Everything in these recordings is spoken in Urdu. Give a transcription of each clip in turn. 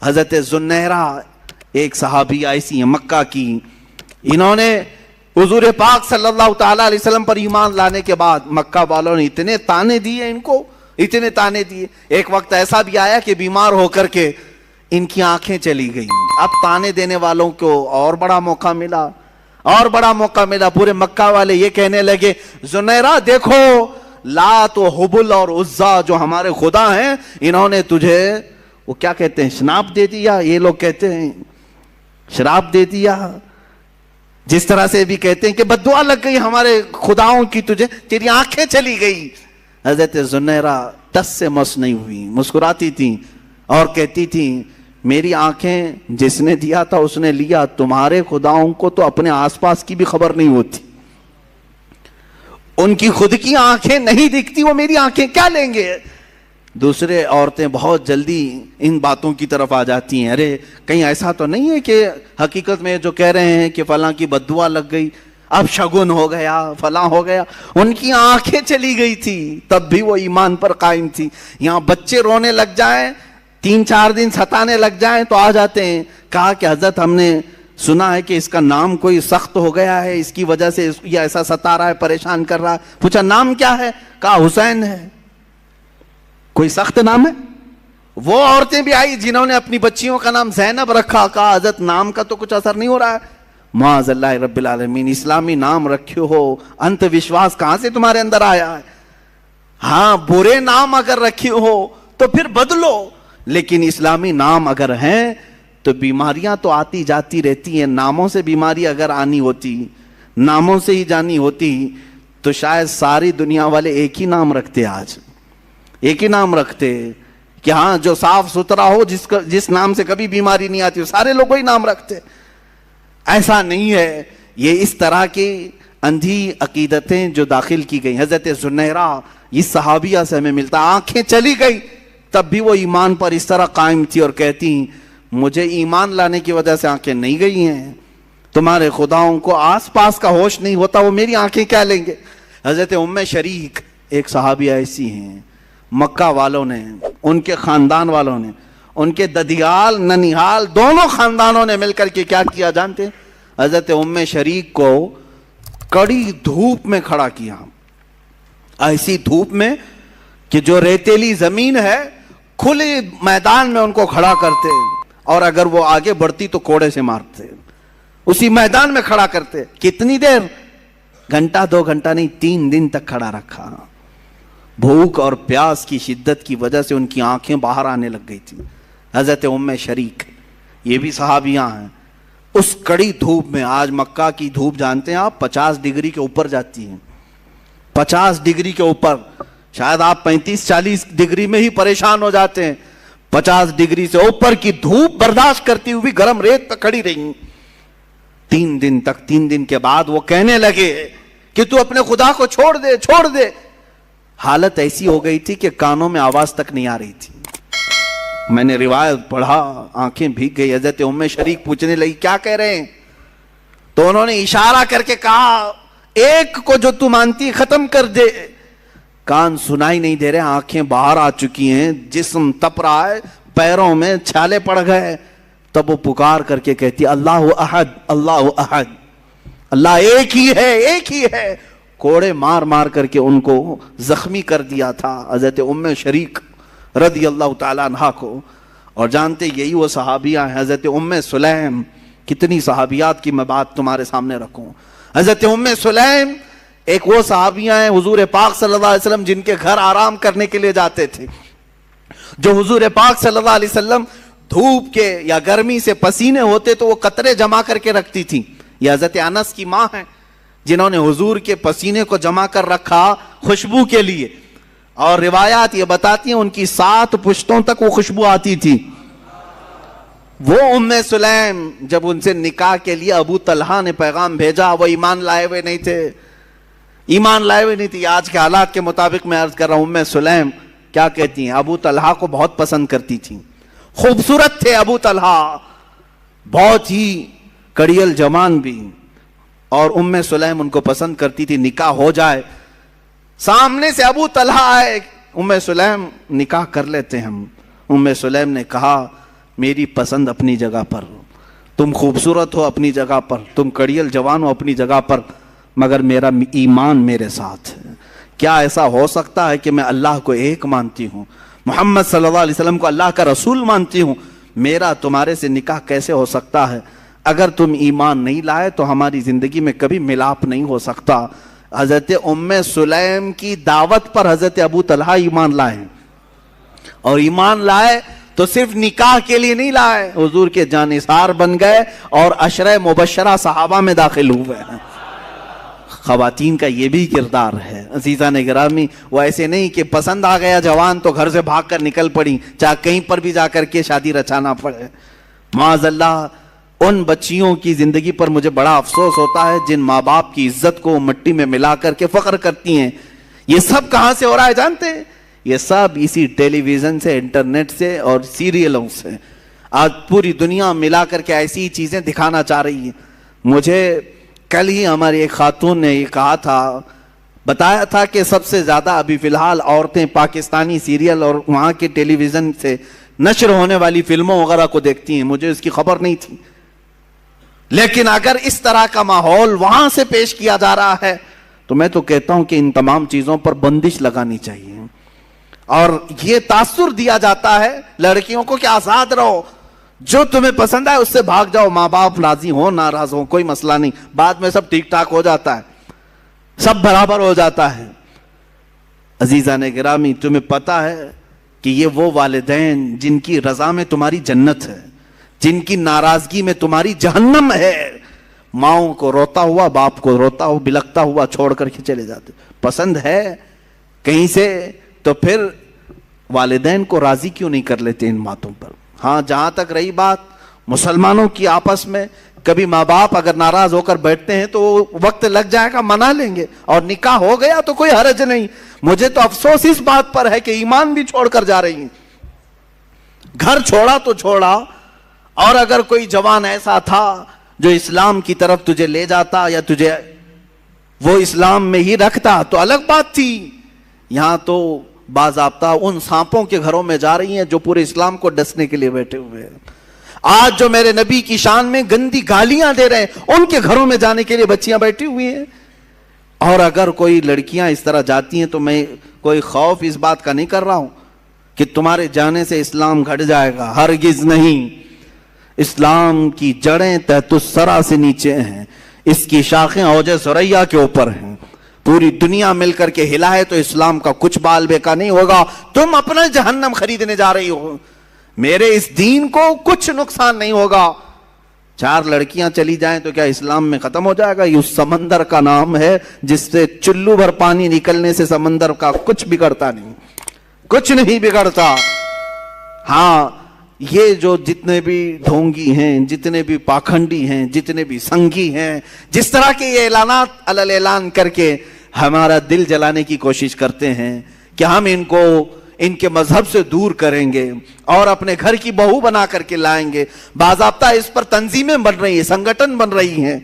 حضرت ذوالنیرہ ایک صحابی ایسی ہیں مکہ کی، انہوں نے حضور پاک صلی اللہ تعالیٰ علیہ وسلم پر ایمان لانے کے بعد مکہ والوں نے اتنے تانے دیے ان کو، اتنے تانے دیے. ایک وقت ایسا بھی آیا کہ بیمار ہو کر کے ان کی آنکھیں چلی گئیں. اب تانے دینے والوں کو اور بڑا موقع ملا، اور بڑا موقع ملا. پورے مکہ والے یہ کہنے لگے ذوالنیرہ دیکھو، لات و حبل اور عزا جو ہمارے خدا ہیں، انہوں نے تجھے وہ کیا کہتے ہیں شناپ دے دیا. یہ لوگ کہتے ہیں شراب دے دیا، جس طرح سے بھی کہتے ہیں کہ بددعا لگ گئی ہمارے خداؤں کی تجھے، تیری آنکھیں چلی گئی. حضرت ذوالنیرہ ٹس سے مس نہیں ہوئی، مسکراتی تھیں اور کہتی تھیں میری آنکھیں جس نے دیا تھا اس نے لیا، تمہارے خداؤں کو تو اپنے آس پاس کی بھی خبر نہیں ہوتی، ان کی خود کی آنکھیں نہیں دکھتی، وہ میری آنکھیں کیا لیں گے. دوسرے عورتیں بہت جلدی ان باتوں کی طرف آ جاتی ہیں، ارے کہیں ایسا تو نہیں ہے کہ حقیقت میں جو کہہ رہے ہیں کہ فلاں کی بددعا لگ گئی، اب شگن ہو گیا، فلاں ہو گیا. ان کی آنکھیں چلی گئی تھی تب بھی وہ ایمان پر قائم تھی. یہاں بچے رونے لگ جائیں، 3-4 دن ستانے لگ جائیں تو آ جاتے ہیں. کہا کہ حضرت ہم نے سنا ہے کہ اس کا نام کوئی سخت ہو گیا ہے، اس کی وجہ سے یہ ایسا ستا رہا ہے، پریشان کر رہا ہے. پوچھا نام کیا ہے؟ کہا حسین ہے. کوئی سخت نام ہے؟ وہ عورتیں بھی آئی جنہوں نے اپنی بچیوں کا نام زینب رکھا. کہا حضرت نام کا تو کچھ اثر نہیں ہو رہا ہے. معاذ اللہ رب العالمین، اسلامی نام رکھے ہو، انت وشواس کہاں سے تمہارے اندر آیا ہے؟ ہاں برے نام اگر رکھے ہو تو پھر بدلو، لیکن اسلامی نام اگر ہیں تو بیماریاں تو آتی جاتی رہتی ہیں. ناموں سے بیماری اگر آنی ہوتی، ناموں سے ہی جانی ہوتی تو شاید ساری دنیا والے ایک ہی نام رکھتے، آج ایک ہی نام رکھتے کہ ہاں جو صاف ستھرا ہو، جس نام سے کبھی بیماری نہیں آتی، سارے لوگ وہی نام رکھتے. ایسا نہیں ہے. یہ اس طرح کی اندھی عقیدتیں جو داخل کی گئی. حضرت ذوالنیرہ اس صحابیہ سے ہمیں ملتا، آنکھیں چلی گئی تب بھی وہ ایمان پر اس طرح قائم تھی اور کہتی مجھے ایمان لانے کی وجہ سے آنکھیں نہیں گئی ہیں، تمہارے خداؤں کو آس پاس کا ہوش نہیں ہوتا، وہ میری آنکھیں کیا لیں گے. حضرت ام شریک ایک صحابیہ ایسی ہیں، مکہ والوں نے، ان کے خاندان والوں نے، ان کے ددیال ننیحال دونوں خاندانوں نے مل کر کے کیا کیا جانتے ہیں؟ حضرت ام شریک کو کڑی دھوپ میں کھڑا کیا، ایسی دھوپ میں کہ جو ریتیلی زمین ہے کھلے میدان میں ان کو کھڑا کرتے، اور اگر وہ آگے بڑھتی تو کوڑے سے مارتے، اسی میدان میں کھڑا کرتے. کتنی دیر؟ گھنٹہ 2 گھنٹہ نہیں، 3 دن تک کھڑا رکھا. بھوک اور پیاس کی شدت کی وجہ سے ان کی آنکھیں باہر آنے لگ گئی تھی. حضرت ام شریک یہ بھی صحابیاں ہیں. اس کڑی دھوپ میں، آج مکہ کی دھوپ جانتے ہیں آپ 50 ڈگری کے اوپر جاتی ہیں، 50 ڈگری کے اوپر. شاید آپ 35-40 ڈگری میں ہی پریشان ہو جاتے ہیں. 50 ڈگری سے اوپر کی دھوپ برداشت کرتی ہوئی گرم ریت پہ کھڑی رہی 3 دن تک. 3 دن کے بعد وہ کہنے لگے کہ تو اپنے خدا کو چھوڑ دے، چھوڑ دے. حالت ایسی ہو گئی تھی کہ کانوں میں آواز تک نہیں آ رہی تھی. میں نے روایت پڑھا، آنکھیں بھیگ گئی. حضرت ام شریک پوچھنے لگی کیا کہہ رہے ہیں؟ تو انہوں نے اشارہ کر کے کہا ایک کو جو تو مانتی ختم کر دے. کان سنائی نہیں دے رہے، آنکھیں باہر آ چکی ہیں، جسم تپ رہا ہے، پیروں میں چھالے پڑ گئے. تب وہ پکار کر کے کہتی اللہ احد، اللہ احد، اللہ ایک ہی ہے، ایک ہی ہے. کوڑے مار مار کر کے ان کو زخمی کر دیا تھا حضرت ام شریک رضی اللہ تعالیٰ عنہ کو. اور جانتے یہی وہ صحابیہ ہیں. حضرت ام سلیم، کتنی صحابیات کی میں بات تمہارے سامنے رکھوں. حضرت ام سلیم ایک وہ صحابیہ ہیں حضور پاک صلی اللہ علیہ وسلم جن کے گھر آرام کرنے کے لیے جاتے تھے، جو حضور پاک صلی اللہ علیہ وسلم دھوپ کے یا گرمی سے پسینے ہوتے تو وہ قطرے جمع کر کے رکھتی تھی. یہ حضرت انس کی ماں ہیں جنہوں نے حضور کے پسینے کو جمع کر رکھا خوشبو کے لیے. اور روایات یہ بتاتی ہیں ان کی 7 پشتوں تک وہ خوشبو آتی تھی. وہ ام سلیم جب ان سے نکاح کے لیے ابو طلحہ نے پیغام بھیجا، وہ ایمان لائے ہوئے نہیں تھے، ایمان لائے ہوئے نہیں تھی. آج کے حالات کے مطابق میں عرض کر رہا ہوں، ام سلیم کیا کہتی ہیں؟ ابو طلحہ کو بہت پسند کرتی تھی، خوبصورت تھے ابو طلحہ، بہت ہی کڑیل جوان بھی، اور ام سلیم ان کو پسند کرتی تھی. نکاح ہو جائے، سامنے سے ابو طلحہ آئے، ام سلیم نکاح کر لیتے ہم. ام سلیم نے کہا میری پسند اپنی جگہ پر، تم خوبصورت ہو اپنی جگہ پر، تم کڑیل جوان ہو اپنی جگہ پر، مگر میرا ایمان میرے ساتھ ہے۔ کیا ایسا ہو سکتا ہے کہ میں اللہ کو ایک مانتی ہوں، محمد صلی اللہ علیہ وسلم کو اللہ کا رسول مانتی ہوں، میرا تمہارے سے نکاح کیسے ہو سکتا ہے؟ اگر تم ایمان نہیں لائے تو ہماری زندگی میں کبھی ملاپ نہیں ہو سکتا۔ حضرت ام سلیم کی دعوت پر حضرت ابو طلحہ ایمان لائے، اور ایمان لائے تو صرف نکاح کے لیے نہیں لائے، حضور کے جانثار بن گئے اور عشرہ مبشرہ صحابہ میں داخل ہوئے ہیں۔ خواتین کا یہ بھی کردار ہے عزیزان گرامی، وہ ایسے نہیں کہ پسند آ گیا جوان تو گھر سے بھاگ کر نکل پڑی، چاہے کہیں پر بھی جا کر کے شادی رچانا پڑے۔ معاذ اللہ، ان بچیوں کی زندگی پر مجھے بڑا افسوس ہوتا ہے جن ماں باپ کی عزت کو مٹی میں ملا کر کے فخر کرتی ہیں۔ یہ سب کہاں سے ہو رہا ہے جانتے ہیں؟ یہ سب اسی ٹیلی ویژن سے، انٹرنیٹ سے اور سیریلوں سے۔ آج پوری دنیا ملا کر کے ایسی چیزیں دکھانا چاہ رہی ہے۔ مجھے کل ہی ہماری ایک خاتون نے یہ کہا تھا، بتایا تھا کہ سب سے زیادہ ابھی فی الحال عورتیں پاکستانی سیریل اور وہاں کے ٹیلی ویژن سے نشر ہونے والی فلموں وغیرہ کو دیکھتی ہیں۔ مجھے اس کی خبر نہیں تھی، لیکن اگر اس طرح کا ماحول وہاں سے پیش کیا جا رہا ہے تو میں تو کہتا ہوں کہ ان تمام چیزوں پر بندش لگانی چاہیے، اور یہ تاثر دیا جاتا ہے لڑکیوں کو کہ آزاد رہو، جو تمہیں پسند ہے اس سے بھاگ جاؤ، ماں باپ راضی ہو ناراض ہو کوئی مسئلہ نہیں، بعد میں سب ٹھیک ٹھاک ہو جاتا ہے، سب برابر ہو جاتا ہے۔ عزیزان گرامی، تمہیں پتا ہے کہ یہ وہ والدین جن کی رضا میں تمہاری جنت ہے، جن کی ناراضگی میں تمہاری جہنم ہے، ماؤں کو روتا ہوا، باپ کو روتا ہوا، بلکتا ہوا چھوڑ کر کے چلے جاتے۔ پسند ہے کہیں سے تو پھر والدین کو راضی کیوں نہیں کر لیتے ان باتوں پر؟ ہاں، جہاں تک رہی بات مسلمانوں کی آپس میں، کبھی ماں باپ اگر ناراض ہو کر بیٹھتے ہیں تو وقت لگ جائے گا، منا لیں گے، اور نکاح ہو گیا تو کوئی حرج نہیں۔ مجھے تو افسوس اس بات پر ہے کہ ایمان بھی چھوڑ کر جا رہی ہیں۔ گھر چھوڑا تو چھوڑا، اور اگر کوئی جوان ایسا تھا جو اسلام کی طرف تجھے لے جاتا یا تجھے وہ اسلام میں ہی رکھتا تو الگ بات تھی۔ یہاں تو باضابطہ ان سانپوں کے گھروں میں جا رہی ہیں جو پورے اسلام کو ڈسنے کے لیے بیٹھے ہوئے ہیں۔ آج جو میرے نبی کی شان میں گندی گالیاں دے رہے ہیں ان کے گھروں میں جانے کے لیے بچیاں بیٹھی ہوئی ہیں۔ اور اگر کوئی لڑکیاں اس طرح جاتی ہیں تو میں کوئی خوف اس بات کا نہیں کر رہا ہوں کہ تمہارے جانے سے اسلام گھٹ جائے گا، ہرگز نہیں۔ اسلام کی جڑیں تحت الثری سے نیچے ہیں، اس کی شاخیں اوج ثریا کے اوپر ہیں۔ پوری دنیا مل کر کے ہلائے تو اسلام کا کچھ بال بیکا نہیں ہوگا۔ تم اپنا جہنم خریدنے جا رہی ہو، میرے اس دین کو کچھ نقصان نہیں ہوگا۔ 4 لڑکیاں چلی جائیں تو کیا اسلام میں ختم ہو جائے گا؟ یہ اس سمندر کا نام ہے جس سے چلو بھر پانی نکلنے سے سمندر کا کچھ بگڑتا نہیں، کچھ نہیں بگڑتا۔ ہاں، یہ جو جتنے بھی ڈھونگی ہیں، جتنے بھی پاکھنڈی ہیں، جتنے بھی سنگی ہیں، جس طرح کے یہ اعلانات علل اعلان کر کے ہمارا دل جلانے کی کوشش کرتے ہیں کہ ہم ان کو ان کے مذہب سے دور کریں گے اور اپنے گھر کی بہو بنا کر کے لائیں گے، باضابطہ اس پر تنظیمیں بن رہی ہیں، سنگٹن بن رہی ہیں،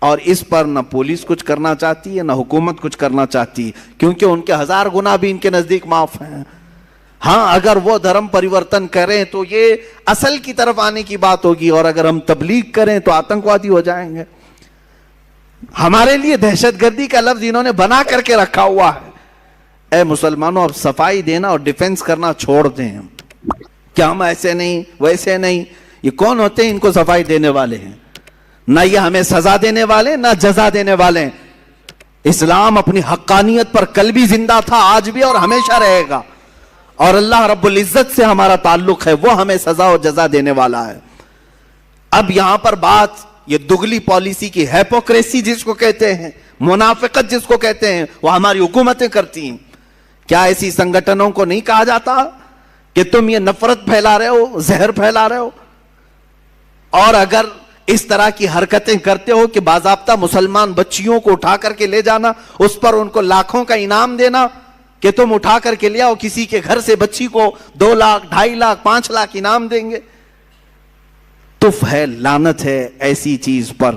اور اس پر نہ پولیس کچھ کرنا چاہتی ہے نہ حکومت کچھ کرنا چاہتی ہے، کیونکہ ان کے 1000 گناہ بھی ان کے نزدیک معاف ہیں۔ ہاں، اگر وہ دھرم پریورتن کریں تو یہ اصل کی طرف آنے کی بات ہوگی، اور اگر ہم تبلیغ کریں تو آتنکوادی ہو جائیں گے۔ ہمارے لیے دہشت گردی کا لفظ انہوں نے بنا کر کے رکھا ہوا ہے۔ اے مسلمانوں، اب صفائی دینا اور ڈیفنس کرنا چھوڑ دیں۔ کیا ہم ایسے نہیں ویسے نہیں؟ یہ کون ہوتے ہیں ان کو صفائی دینے والے ہیں؟ نہ یہ ہمیں سزا دینے والے نہ جزا دینے والے ہیں۔ اسلام اپنی حقانیت پر کل بھی زندہ تھا، آج بھی اور ہمیشہ رہے گا، اور اللہ رب العزت سے ہمارا تعلق ہے، وہ ہمیں سزا و جزا دینے والا ہے۔ اب یہاں پر بات یہ دگلی پالیسی کی، ہیپوکریسی جس کو کہتے ہیں، منافقت جس کو کہتے ہیں، وہ ہماری حکومتیں کرتی ہیں۔ کیا ایسی سنگٹنوں کو نہیں کہا جاتا کہ تم یہ نفرت پھیلا رہے ہو، زہر پھیلا رہے ہو؟ اور اگر اس طرح کی حرکتیں کرتے ہو کہ باضابطہ مسلمان بچیوں کو اٹھا کر کے لے جانا، اس پر ان کو لاکھوں کا انعام دینا کہ تم اٹھا کر کے لے آؤ، کسی کے گھر سے بچی کو 2 لاکھ 2.5 لاکھ 5 لاکھ انعام دیں گے، تف ہے، لعنت ہے ایسی چیز پر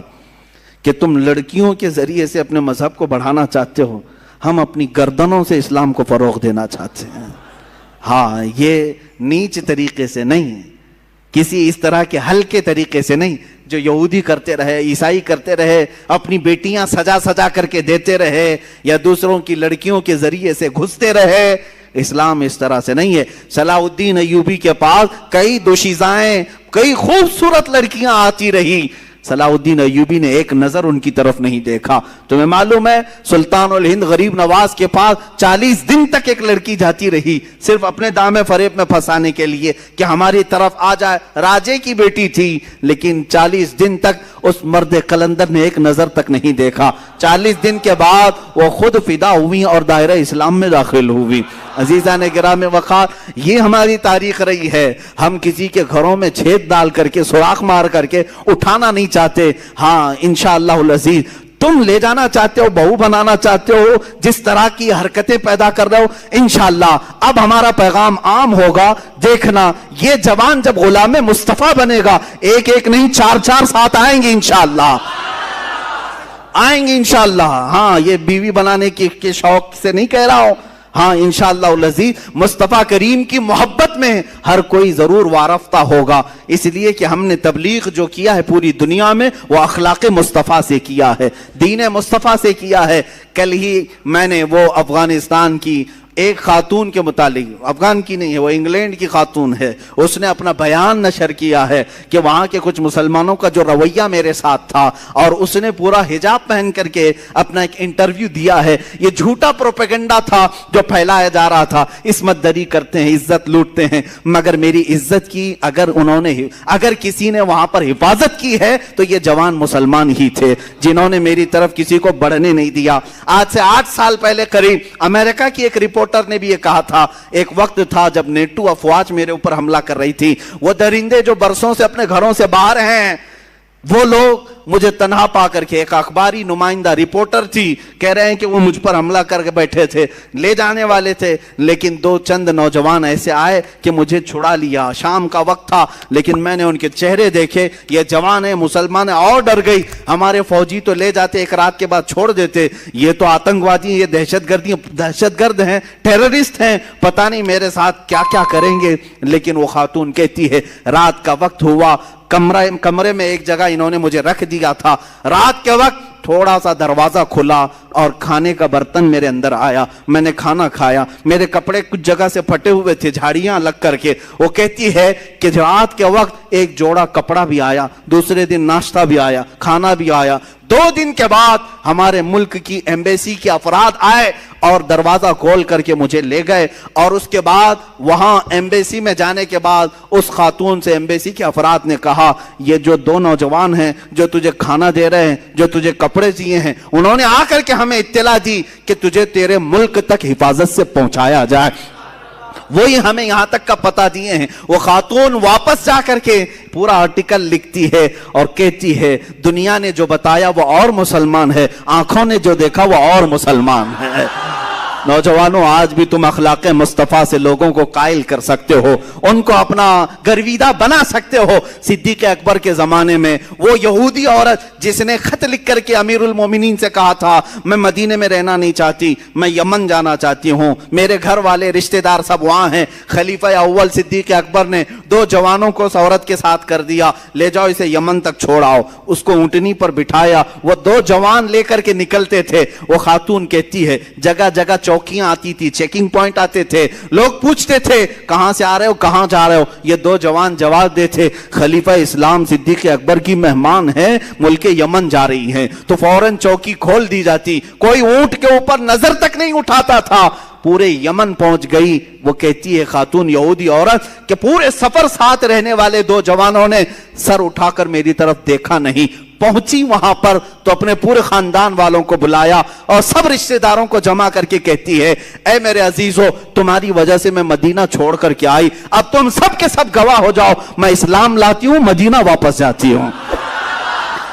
کہ تم لڑکیوں کے ذریعے سے اپنے مذہب کو بڑھانا چاہتے ہو، ہم اپنی گردنوں سے اسلام کو فروغ دینا چاہتے ہیں۔ ہاں، یہ نیچ طریقے سے نہیں، کسی اس طرح کے ہلکے طریقے سے نہیں جو یہودی کرتے رہے، عیسائی کرتے رہے، اپنی بیٹیاں سجا سجا کر کے دیتے رہے یا دوسروں کی لڑکیوں کے ذریعے سے گھستے رہے۔ اسلام اس طرح سے نہیں ہے۔ صلاح الدین ایوبی کے پاس کئی دوشیزائیں، کئی خوبصورت لڑکیاں آتی رہی، صلاح الدین ایوبی نے ایک نظر ان کی طرف نہیں دیکھا۔ تمہیں معلوم ہے سلطان الہند غریب نواز کے پاس 40 دن تک ایک لڑکی جاتی رہی، صرف اپنے دامے فریب میں پھنسانے کے لیے کہ ہماری طرف آ جائے، راجے کی بیٹی تھی، لیکن 40 دن تک اس مرد قلندر نے ایک نظر تک نہیں دیکھا۔ 40 دن کے بعد وہ خود فدا ہوئی اور دائرہ اسلام میں داخل ہوئی۔ عزیزان گرامی وقار، یہ ہماری تاریخ رہی ہے۔ ہم کسی کے گھروں میں چھید ڈال کر کے، سوراخ مار کر کے اٹھانا نہیں چاہتے۔ ہاں انشاءاللہ العزیز تم لے جانا چاہتے ہو، بہو بنانا چاہتے ہو، جس طرح کی حرکتیں پیدا کر رہے ہو، انشاءاللہ اب ہمارا پیغام عام ہوگا۔ دیکھنا یہ جوان جب غلام مصطفیٰ بنے گا، ایک ایک نہیں 4 ساتھ آئیں گے انشاءاللہ، آئیں گے انشاءاللہ۔ ہاں یہ بیوی بنانے کے شوق سے نہیں کہہ رہا ہوں، ہاں انشاءاللہ العزیز مصطفیٰ کریم کی محبت میں ہر کوئی ضرور وارفتہ ہوگا، اس لیے کہ ہم نے تبلیغ جو کیا ہے پوری دنیا میں وہ اخلاق مصطفیٰ سے کیا ہے، دین مصطفیٰ سے کیا ہے۔ کل ہی میں نے وہ افغانستان کی ایک خاتون کے متعلق، افغان کی نہیں ہے وہ انگلینڈ کی خاتون ہے، اس نے اپنا بیان نشر کیا ہے کہ وہاں کے کچھ مسلمانوں کا جو رویہ میرے ساتھ تھا، اور اس نے پورا حجاب پہن کر کے اپنا ایک انٹرویو دیا ہے۔ یہ جھوٹا پروپیگنڈا تھا جو پھیلایا جا رہا تھا، عصمت دری کرتے ہیں، عزت لوٹتے ہیں، مگر میری عزت کی اگر کسی نے وہاں پر حفاظت کی ہے تو یہ جوان مسلمان ہی تھے جنہوں نے میری طرف کسی کو بڑھنے نہیں دیا۔ آج سے 8 سال پہلے قریب امریکہ کی ایک رپورٹر نے بھی یہ کہا تھا، ایک وقت تھا جب نیٹو افواج میرے اوپر حملہ کر رہی تھی، وہ درندے جو برسوں سے اپنے گھروں سے باہر ہیں، وہ لوگ مجھے تنہا پا کر کے، ایک اخباری نمائندہ رپورٹر تھی، کہہ رہے ہیں کہ وہ مجھ پر حملہ کر کے بیٹھے تھے، لے جانے والے تھے، لیکن 2 چند نوجوان ایسے آئے کہ مجھے چھڑا لیا۔ شام کا وقت تھا لیکن میں نے ان کے چہرے دیکھے، یہ جوان ہیں، مسلمان ہیں، اور ڈر گئی۔ ہمارے فوجی تو لے جاتے، ایک رات کے بعد چھوڑ دیتے، یہ تو آتنکوادی ہیں، یہ دہشت گرد ہیں، ٹیررسٹ ہیں، پتہ نہیں میرے ساتھ کیا کیا کریں گے۔ لیکن وہ خاتون کہتی ہے رات کا وقت ہوا، کمرے میں ایک جگہ انہوں نے مجھے رکھ دیا تھا، رات کے وقت تھوڑا سا دروازہ کھلا اور کھانے کا برتن میرے اندر آیا، میں نے کھانا کھایا، میرے کپڑے کچھ جگہ سے پھٹے ہوئے تھے، جھاڑیاں لگ کر کے۔ وہ کہتی ہے کہ رات کے وقت ایک جوڑا کپڑا بھی آیا، دوسرے دن ناشتہ بھی آیا، کھانا بھی آیا۔ 2 دن کے بعد ہمارے ملک کی ایمبیسی کے افراد آئے اور دروازہ کھول کر کے مجھے لے گئے، اور اس کے بعد وہاں ایمبیسی میں جانے کے بعد اس خاتون سے ایمبیسی کے افراد نے کہا یہ جو 2 نوجوان ہیں جو تجھے کھانا دے رہے ہیں، جو تجھے کپڑے دیے ہیں، انہوں نے آ کر کے ہمیں اطلاع دی کہ تجھے تیرے ملک تک حفاظت سے پہنچایا جائے۔ وہی ہمیں یہاں تک کا پتہ دیے ہیں۔ وہ خاتون واپس جا کر کے پورا آرٹیکل لکھتی ہے اور کہتی ہے دنیا نے جو بتایا وہ اور مسلمان ہے، آنکھوں نے جو دیکھا وہ اور مسلمان ہے۔ نوجوانوں آج بھی تم اخلاق مصطفیٰ سے لوگوں کو قائل کر سکتے ہو، ان کو اپنا گرویدہ بنا سکتے ہو۔ صدیق اکبر کے زمانے میں وہ یہودی عورت جس نے خط لکھ کر کے امیر المومنین سے کہا تھا میں مدینے میں رہنا نہیں چاہتی، میں یمن جانا چاہتی ہوں، میرے گھر والے رشتہ دار سب وہاں ہیں، خلیفہ اول صدیق اکبر نے 2 جوانوں کو اس عورت کے ساتھ کر دیا، لے جاؤ اسے یمن تک چھوڑاؤ۔ اس کو اونٹنی پر بٹھایا، وہ 2 جوان لے کر کے نکلتے تھے۔ وہ خاتون کہتی ہے جگہ جگہ چوکیاں آتی تھی، چیکنگ پوائنٹ آتے تھے، لوگ پوچھتے تھے کہاں سے آ رہے ہو، کہاں جا رہے ہو۔ یہ 2 جوان جواب دیتے خلیفہ اسلام صدیق اکبر کی مہمان ہے، ملک یمن جا رہی ہیں، تو فوراً چوکی کھول دی جاتی، کوئی اونٹ کے اوپر نظر تک نہیں اٹھاتا تھا۔ پورے یمن پہنچ گئی۔ وہ کہتی ہے خاتون یہودی عورت کہ پورے سفر ساتھ رہنے والے 2 جوانوں نے سر اٹھا کر میری طرف دیکھا نہیں۔ پہنچی وہاں پر تو اپنے پورے خاندان والوں کو بلایا اور سب رشتہ داروں کو جمع کر کے کہتی ہے اے میرے عزیزو، تمہاری وجہ سے میں مدینہ چھوڑ کر کے آئی، اب تم سب کے سب گواہ ہو جاؤ، میں اسلام لاتی ہوں، مدینہ واپس جاتی ہوں۔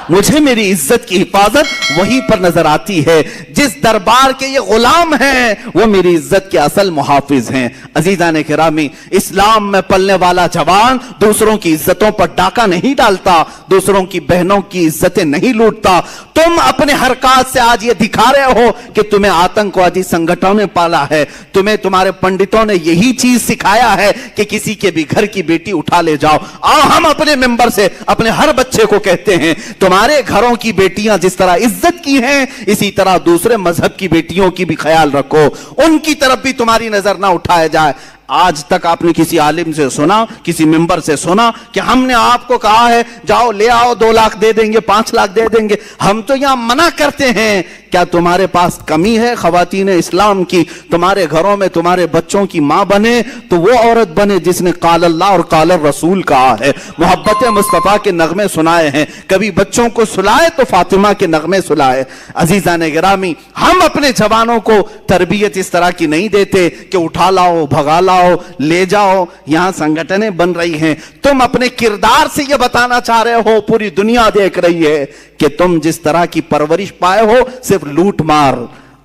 مجھے میری عزت کی حفاظت وہیں پر نظر آتی ہے. جس دربار کے یہ غلام ہیں وہ میری عزت کے اصل محافظ ہیں. عزیزان کرامی، اسلام میں پلنے والا جوان دوسروں کی عزتوں پر ڈاکہ نہیں ڈالتا، دوسروں کی بہنوں کی عزتیں نہیں لوٹتا. تم اپنے حرکات سے آج یہ دکھا رہے ہو کہ تمہیں آتنکوادی سنگھنوں نے پالا ہے، تمہیں تمہارے پنڈتوں نے یہی چیز سکھایا ہے کہ کسی کے بھی گھر کی بیٹی اٹھا لے جاؤ. ہم اپنے ممبر سے اپنے ہر بچے کو کہتے ہیں تمہارے گھروں کی بیٹیاں جس طرح عزت کی ہیں اسی طرح دوسرے مذہب کی بیٹیوں کی بھی خیال رکھو، ان کی طرف بھی تمہاری نظر نہ اٹھایا جائے. آج تک آپ نے کسی عالم سے سنا، کسی ممبر سے سنا کہ ہم نے آپ کو کہا ہے جاؤ لے آؤ 2 لاکھ دے دیں گے، 5 لاکھ دے دیں گے؟ ہم تو یہاں منع کرتے ہیں. کیا تمہارے پاس کمی ہے خواتین اسلام کی؟ تمہارے گھروں میں تمہارے بچوں کی ماں بنے تو وہ عورت بنے جس نے قال اللہ اور قال الرسول کہا ہے، محبت مصطفیٰ کے نغمے سنائے ہیں. کبھی بچوں کو سلائے تو فاطمہ کے نغمے سلائے. عزیزان گرامی، ہم اپنے جوانوں کو تربیت اس طرح کی نہیں دیتے کہ اٹھا لاؤ، بھگا لاؤ، لے جاؤ. یہاں سنگھٹنیں بن رہی ہیں. تم اپنے کردار سے یہ بتانا چاہ رہے ہو، پوری دنیا دیکھ رہی ہے کہ تم جس طرح کی پرورش پائے ہو صرف لوٹ مار،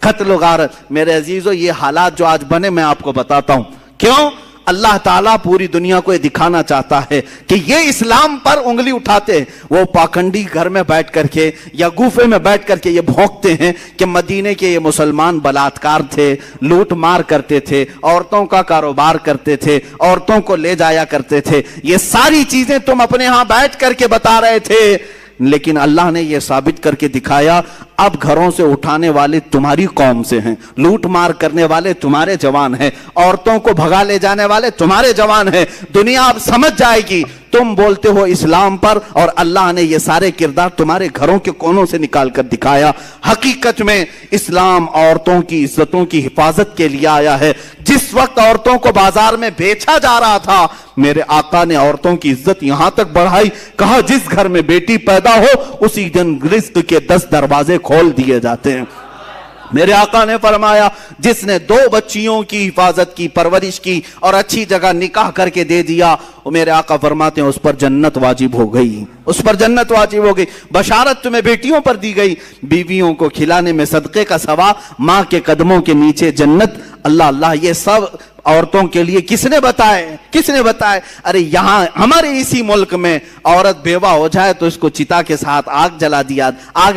قتل و غارت. میرے عزیزو، یہ حالات جو آج بنے میں آپ کو بتاتا ہوں کیوں. اللہ تعالیٰ پوری دنیا کو یہ دکھانا چاہتا ہے کہ یہ اسلام پر انگلی اٹھاتے ہیں. وہ پاکنڈی گھر میں بیٹھ کر کے یا گوفے میں بیٹھ کر کے یہ بھونکتے ہیں کہ مدینے کے یہ مسلمان بلاتکار تھے، لوٹ مار کرتے تھے، عورتوں کا کاروبار کرتے تھے، عورتوں کو لے جایا کرتے تھے. یہ ساری چیزیں تم اپنے ہاں بیٹھ کر کے بتا رہے تھے، لیکن اللہ نے یہ ثابت کر کے دکھایا اب گھروں سے اٹھانے والے تمہاری قوم سے ہیں، لوٹ مار کرنے والے تمہارے جوان ہیں، عورتوں کو بھگا لے جانے والے تمہارے جوان ہیں. دنیا اب سمجھ جائے گی تم بولتے ہو اسلام پر اور اللہ نے یہ سارے کردار تمہارے گھروں کے کونوں سے نکال کر دکھایا. حقیقت میں اسلام عورتوں کی عزتوں کی حفاظت کے لیے آیا ہے. جس وقت عورتوں کو بازار میں بیچا جا رہا تھا میرے آقا نے عورتوں کی عزت یہاں تک بڑھائی، کہا جس گھر میں بیٹی پیدا ہو اسی دن رزق کے 10 دروازے کھول دیے جاتے ہیں. میرے آقا نے فرمایا جس نے 2 بچیوں کی حفاظت کی، پرورش کی اور اچھی جگہ نکاح کر کے دے دیا، وہ میرے آقا فرماتے ہیں اس پر جنت واجب ہو گئی، اس پر جنت واجب ہو گئی. بشارت تمہیں بیٹیوں پر دی گئی، بیویوں کو کھلانے میں صدقے کا ثواب، ماں کے قدموں کے نیچے جنت. اللہ اللہ، یہ سب عورتوں کے لیے کس نے بتائے؟ کس نے بتائے؟ ارے یہاں ہمارے اسی ملک میں عورت بیوہ ہو جائے تو اس کو چتا کے ساتھ آگ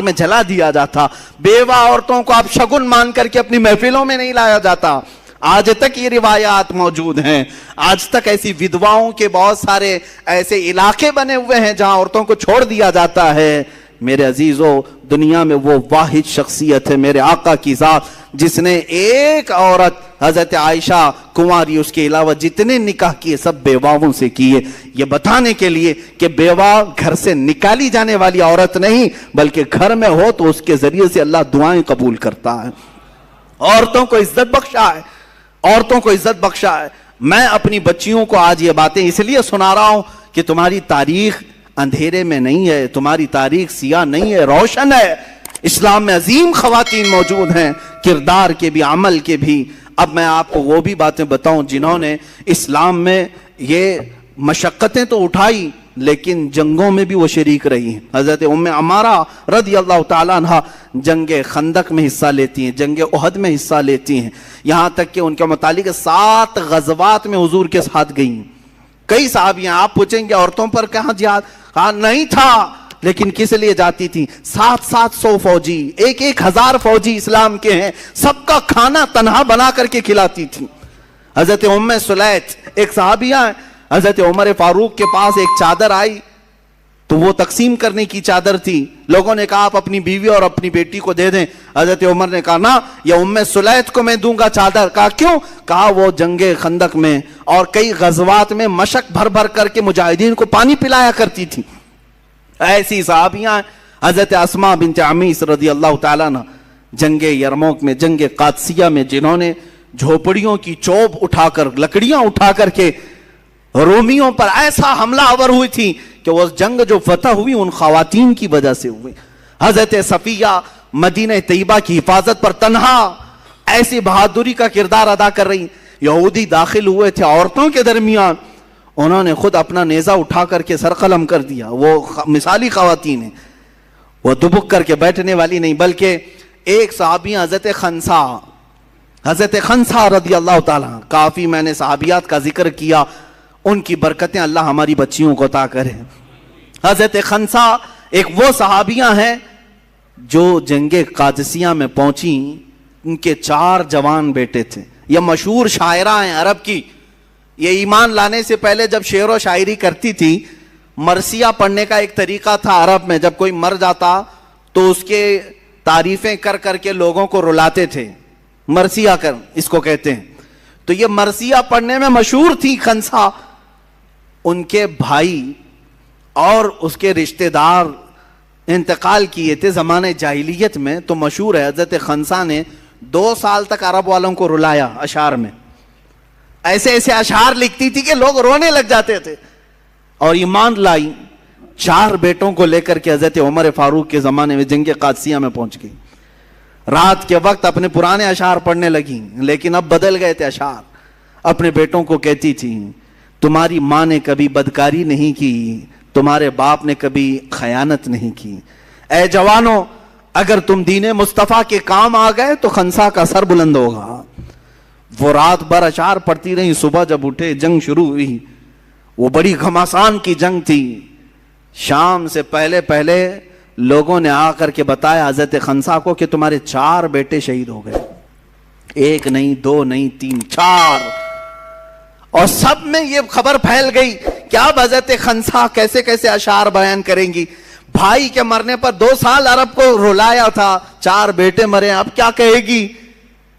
میں جلا دیا جاتا. بیوہ عورتوں کو اب شگن مان کر کے اپنی محفلوں میں نہیں لایا جاتا. آج تک یہ روایات موجود ہیں، آج تک ایسی ودواؤں کے بہت سارے ایسے علاقے بنے ہوئے ہیں جہاں عورتوں کو چھوڑ دیا جاتا ہے. میرے عزیزو، دنیا میں وہ واحد شخصیت ہے میرے آقا کی ذات جس نے ایک عورت حضرت عائشہ کنواری، اس کے علاوہ جتنے نکاح کیے سب بیواؤں سے کیے، یہ بتانے کے لیے کہ بیوہ گھر سے نکالی جانے والی عورت نہیں بلکہ گھر میں ہو تو اس کے ذریعے سے اللہ دعائیں قبول کرتا ہے. عورتوں کو عزت بخشا ہے، عورتوں کو عزت بخشا ہے. میں اپنی بچیوں کو آج یہ باتیں اس لیے سنا رہا ہوں کہ تمہاری تاریخ اندھیرے میں نہیں ہے، تمہاری تاریخ سیاہ نہیں ہے، روشن ہے. اسلام میں عظیم خواتین موجود ہیں، کردار کے بھی، عمل کے بھی. اب میں آپ کو وہ بھی باتیں بتاؤں جنہوں نے اسلام میں یہ مشقتیں تو اٹھائی لیکن جنگوں میں بھی وہ شریک رہی ہیں. حضرت ام عمارہ رضی اللہ تعالیٰ عنہ جنگ خندق میں حصہ لیتی ہیں، جنگ احد میں حصہ لیتی ہیں، یہاں تک کہ ان کے متعلق 7 غزوات میں حضور کے ساتھ گئیں. کئی صحابیاں، آپ پوچھیں گے عورتوں پر کہاں جہاد؟ کہا نہیں تھا، لیکن کس لیے جاتی تھی؟ 700 فوجی، 1000 فوجی اسلام کے ہیں، سب کا کھانا تنہا بنا کر کے کھلاتی تھی. حضرت ام سلیت ایک صحابیہ ہیں، حضرت عمر فاروق کے پاس ایک چادر آئی تو وہ تقسیم کرنے کی چادر تھی. لوگوں نے کہا آپ اپنی بیوی اور اپنی بیٹی کو دے دیں. حضرت عمر نے کہا نا، یہ ام سلیت کو میں دوں گا چادر. کہا کیوں؟ کہا وہ جنگ خندق میں اور کئی غزوات میں مشق بھر بھر کر کے مجاہدین کو پانی پلایا کرتی تھی. ایسی صحابیاں حضرت اسماء بنت عمیس رضی اللہ تعالیٰ عنہ جنگ یرموک میں، جنگ قادسیہ میں، جنہوں نے جھوپڑیوں کی چوب اٹھا کر، لکڑیاں اٹھا کر کے رومیوں پر ایسا حملہ آور ہوئی تھی کہ وہ جنگ جو فتح ہوئی ان خواتین کی وجہ سے ہوئی. حضرت صفیہ مدینہ طیبہ کی حفاظت پر تنہا ایسی بہادری کا کردار ادا کر رہی. یہودی داخل ہوئے تھے عورتوں کے درمیان، انہوں نے خود اپنا نیزہ اٹھا کر کے سر قلم کر دیا. وہ مثالی خواتین ہیں. وہ دبک کر کے بیٹھنے والی نہیں، بلکہ ایک صحابی حضرت خنسا رضی اللہ تعالیٰ، کافی میں نے صحابیات کا ذکر کیا، ان کی برکتیں اللہ ہماری بچیوں کو عطا کرے۔ حضرت خنسا ایک وہ صحابیاں ہیں جو جنگ قادسیہ میں پہنچی، ان کے 4 جوان بیٹے تھے۔ یہ مشہور شاعرہ ہیں عرب کی، یہ ایمان لانے سے پہلے جب شعر و شاعری کرتی تھی، مرثیہ پڑھنے کا ایک طریقہ تھا عرب میں، جب کوئی مر جاتا تو اس کے تعریفیں کر کر کے لوگوں کو رلاتے تھے، مرثیہ کر اس کو کہتے ہیں۔ تو یہ مرثیہ پڑھنے میں مشہور تھی خنسا۔ ان کے بھائی اور اس کے رشتہ دار انتقال کیے تھے زمانے جاہلیت میں، تو مشہور ہے حضرت خنسا نے 2 سال تک عرب والوں کو رلایا اشعار میں، ایسے ایسے اشعار لکھتی تھی کہ لوگ رونے لگ جاتے تھے، اور ایمان لائی۔ 4 بیٹوں کو لے کر کے حضرت عمر فاروق کے زمانے میں جنگ قادسیہ میں پہنچ گئی۔ رات کے وقت اپنے پرانے اشعار پڑھنے لگی، لیکن اب بدل گئے تھے اشعار۔ اپنے بیٹوں کو کہتی تھی، تمہاری ماں نے کبھی بدکاری نہیں کی، تمہارے باپ نے کبھی خیانت نہیں کی، اے جوانوں اگر تم دین مصطفیٰ کے کام آ گئے تو خنسا کا سر بلند ہوگا۔ وہ رات بھر اشعار پڑھتی رہی، صبح جب اٹھے جنگ شروع ہوئی، وہ بڑی گھمسان کی جنگ تھی۔ شام سے پہلے پہلے لوگوں نے آ کر کے بتایا حضرت خنسا کو کہ تمہارے 4 بیٹے شہید ہو گئے، 1 نہیں 2 نہیں 3 4، اور سب میں یہ خبر پھیل گئی کہ اب حضرت خنسا کیسے کیسے اشعار بیان کریں گی۔ بھائی کے مرنے پر 2 سال عرب کو رلایا تھا، 4 بیٹے مرے، اب کیا کہے گی؟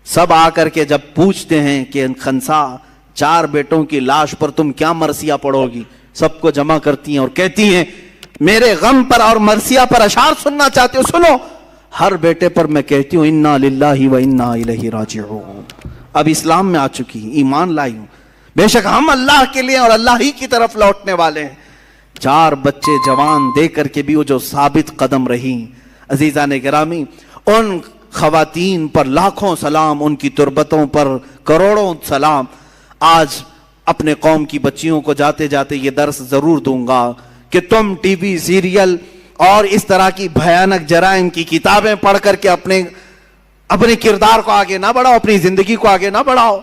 سب آ کر کے جب پوچھتے ہیں کہ خنسا 4 بیٹوں کی لاش پر تم کیا مرثیہ پڑھو گی، سب کو جمع کرتی ہیں اور کہتی ہیں میرے غم پر اور مرثیہ پر اشعار سننا چاہتے ہو، سنو۔ ہر بیٹے پر میں کہتی ہوں انا للہ و انا الیہ راجعون۔ اب اسلام میں آ چکی، ایمان لائی ہوں، بے شک ہم اللہ کے لیے اور اللہ ہی کی طرف لوٹنے والے ہیں۔ 4 بچے جوان دے کر کے بھی وہ جو ثابت قدم رہی۔ عزیزان گرامی، ان خواتین پر لاکھوں سلام، ان کی تربتوں پر کروڑوں سلام۔ آج اپنے قوم کی بچیوں کو جاتے جاتے یہ درس ضرور دوں گا کہ تم ٹی وی سیریل اور اس طرح کی بھیانک جرائم کی کتابیں پڑھ کر کے اپنے کردار کو آگے نہ بڑھاؤ، اپنی زندگی کو آگے نہ بڑھاؤ۔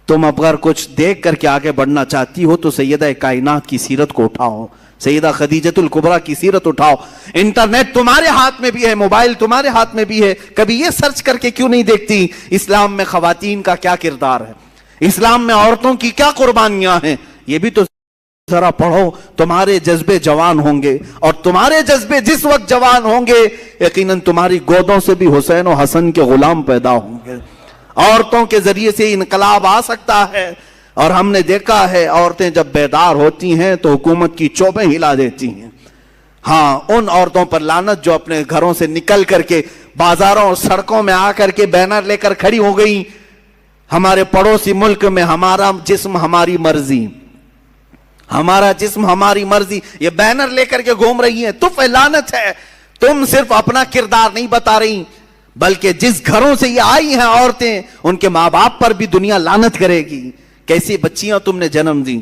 تم اگر کچھ دیکھ کر کے آگے بڑھنا چاہتی ہو تو سیدہ کائنات کی سیرت کو اٹھاؤ، سیدہ خدیجۃ الکبریٰ کی سیرت اٹھاؤ۔ انٹرنیٹ تمہارے ہاتھ میں بھی ہے، موبائل تمہارے ہاتھ میں بھی ہے، کبھی یہ سرچ کر کے کیوں نہیں دیکھتی اسلام میں خواتین کا کیا کردار ہے، اسلام میں عورتوں کی کیا قربانیاں ہیں؟ یہ بھی تو ذرا پڑھو، تمہارے جذبے جوان ہوں گے، اور تمہارے جذبے جس وقت جوان ہوں گے یقیناً تمہاری گودوں سے بھی حسین و حسن کے غلام پیدا ہوں گے۔ عورتوں کے ذریعے سے انقلاب آ سکتا ہے، اور ہم نے دیکھا ہے عورتیں جب بیدار ہوتی ہیں تو حکومت کی چوبیں ہلا دیتی ہیں۔ ہاں، ان عورتوں پر لعنت جو اپنے گھروں سے نکل کر کے بازاروں اور سڑکوں میں آ کر کے بینر لے کر کھڑی ہو گئی، ہمارے پڑوسی ملک میں ہمارا جسم ہماری مرضی، ہمارا جسم ہماری مرضی، یہ بینر لے کر کے گھوم رہی ہیں۔ تو لعنت ہے، تم صرف اپنا کردار نہیں بتا رہی، بلکہ جس گھروں سے یہ آئی ہیں عورتیں، ان کے ماں باپ پر بھی دنیا لعنت کرے گی۔ کیسی بچیاں تم نے جنم دی،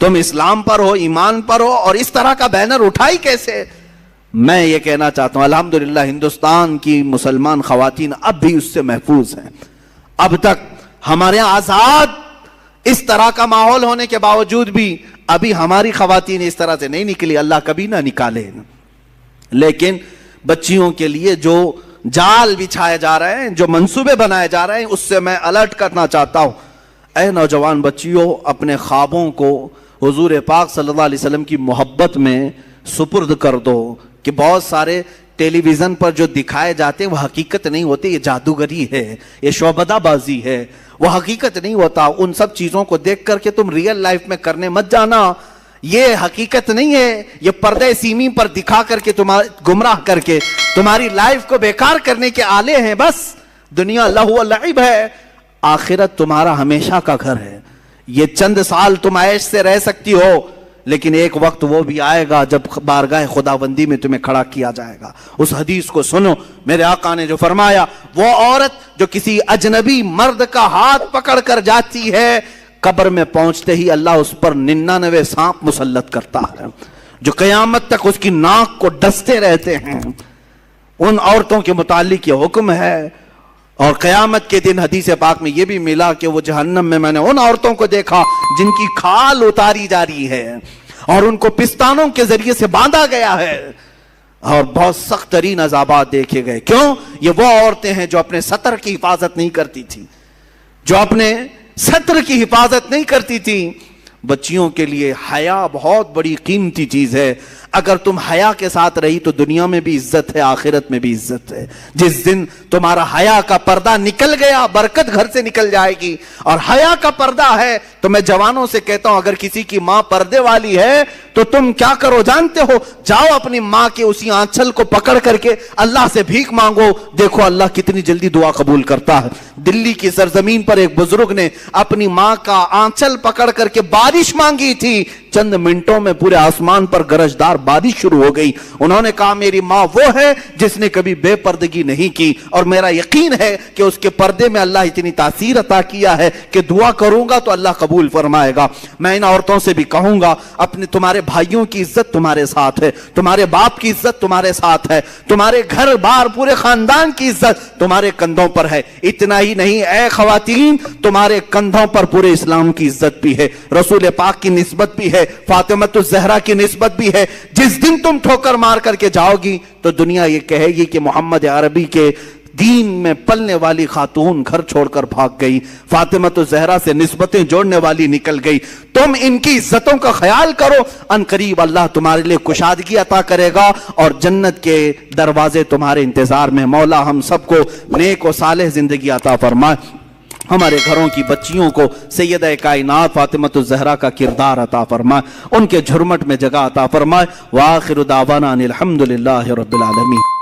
تم اسلام پر ہو، ایمان پر ہو، اور اس طرح کا بینر اٹھائی کیسے؟ میں یہ کہنا چاہتا ہوں الحمدللہ ہندوستان کی مسلمان خواتین اب بھی اس سے محفوظ ہیں۔ اب تک ہمارے آزاد اس طرح کا ماحول ہونے کے باوجود بھی ابھی ہماری خواتین اس طرح سے نہیں نکلی، اللہ کبھی نہ نکالے۔ لیکن بچیوں کے لیے جو جال بچھائے جا رہے ہیں، جو منصوبے بنائے جا رہے ہیں، اس سے میں الرٹ کرنا چاہتا ہوں۔ اے نوجوان بچیوں، اپنے خوابوں کو حضور پاک صلی اللہ علیہ وسلم کی محبت میں سپرد کر دو، کہ بہت سارے ٹیلی ویژن پر جو دکھائے جاتے ہیں وہ حقیقت نہیں ہوتے، یہ جادوگری ہے، یہ شعبدہ بازی ہے، وہ حقیقت نہیں ہوتا۔ ان سب چیزوں کو دیکھ کر کے تم ریئل لائف میں کرنے مت جانا، یہ حقیقت نہیں ہے، یہ پردے سیمی پر دکھا کر کے تمہارے گمراہ کر کے تمہاری لائف کو بیکار کرنے کے آلے ہیں۔ بس دنیا لہو و لعب ہے، آخرت تمہارا ہمیشہ کا گھر ہے۔ یہ چند سال تم عیش سے رہ سکتی ہو، لیکن ایک وقت وہ بھی آئے گا جب بارگاہ خداوندی میں تمہیں کھڑا کیا جائے گا۔ اس حدیث کو سنو، میرے آقا نے جو فرمایا، وہ عورت جو کسی اجنبی مرد کا ہاتھ پکڑ کر جاتی ہے، قبر میں پہنچتے ہی اللہ اس پر 99 سانپ مسلط کرتا ہے۔ جو قیامت تک اس کی ناک کو ڈستے رہتے ہیں، ان عورتوں کے متعلق یہ حکم ہے۔ اور قیامت کے دن حدیث پاک میں یہ بھی ملا کہ وہ جہنم میں نے ان عورتوں کو دیکھا جن کی کھال اتاری جا رہی ہے اور ان کو پستانوں کے ذریعے سے باندھا گیا ہے، اور بہت سخت ترین عذابات دیکھے گئے۔ کیوں؟ یہ وہ عورتیں ہیں جو اپنے سطر کی حفاظت نہیں کرتی تھی، جو اپنے سطر کی حفاظت نہیں کرتی تھی۔ بچیوں کے لیے حیا بہت بڑی قیمتی چیز ہے۔ اگر تم حیا کے ساتھ رہی تو دنیا میں بھی عزت ہے، آخرت میں بھی عزت ہے۔ جس دن تمہارا حیا کا پردہ نکل گیا، برکت گھر سے نکل جائے گی۔ اور حیا کا پردہ ہے تو میں جوانوں سے کہتا ہوں، اگر کسی کی ماں پردے والی ہے تو تم کیا کرو جانتے ہو؟ جاؤ اپنی ماں کے اسی آنچل کو پکڑ کر کے اللہ سے بھیک مانگو، دیکھو اللہ کتنی جلدی دعا قبول کرتا ہے۔ دلی کی سرزمین پر ایک بزرگ نے اپنی ماں کا آنچل پکڑ کر کے بارش مانگی تھی، چند منٹوں میں پورے آسمان پر گرجدار بارش شروع ہو گئی۔ انہوں نے کہا میری ماں وہ ہے جس نے کبھی بے پردگی نہیں کی، اور میرا یقین ہے کہ اس کے پردے میں اللہ اتنی تاثیر عطا کیا ہے کہ دعا کروں گا تو اللہ قبول فرمائے گا۔ میں ان عورتوں سے بھی کہوں گا، اپنے تمہارے بھائیوں کی عزت تمہارے ساتھ ہے، تمہارے باپ کی عزت تمہارے ساتھ ہے، تمہارے گھر بار پورے خاندان کی عزت تمہارے کندھوں پر ہے۔ اتنا ہی نہیں اے خواتین، تمہارے کندھوں پر پورے اسلام کی عزت بھی ہے، رسول پاک کی نسبت بھی ہے، فاطمہ الزہرا کی نسبت بھی ہے۔ جس دن تم ٹھوکر مار کر کے جاؤ گی تو دنیا یہ کہے گی کہ محمد عربی کے دین میں پلنے والی خاتون گھر چھوڑ کر بھاگ گئی، فاطمہ الزہرا سے نسبتیں جوڑنے والی نکل گئی۔ تم ان کی عزتوں کا خیال کرو، ان قریب اللہ تمہارے لیے کشادگی عطا کرے گا اور جنت کے دروازے تمہارے انتظار میں۔ مولا ہم سب کو نیک و صالح زندگی عطا فرمائے، ہمارے گھروں کی بچیوں کو سیدہ کائنات فاطمہ الزہرا کا کردار عطا فرمائے، ان کے جھرمٹ میں جگہ عطا فرمائے۔ وآخر دعوانا ان الحمدللہ رب العالمین۔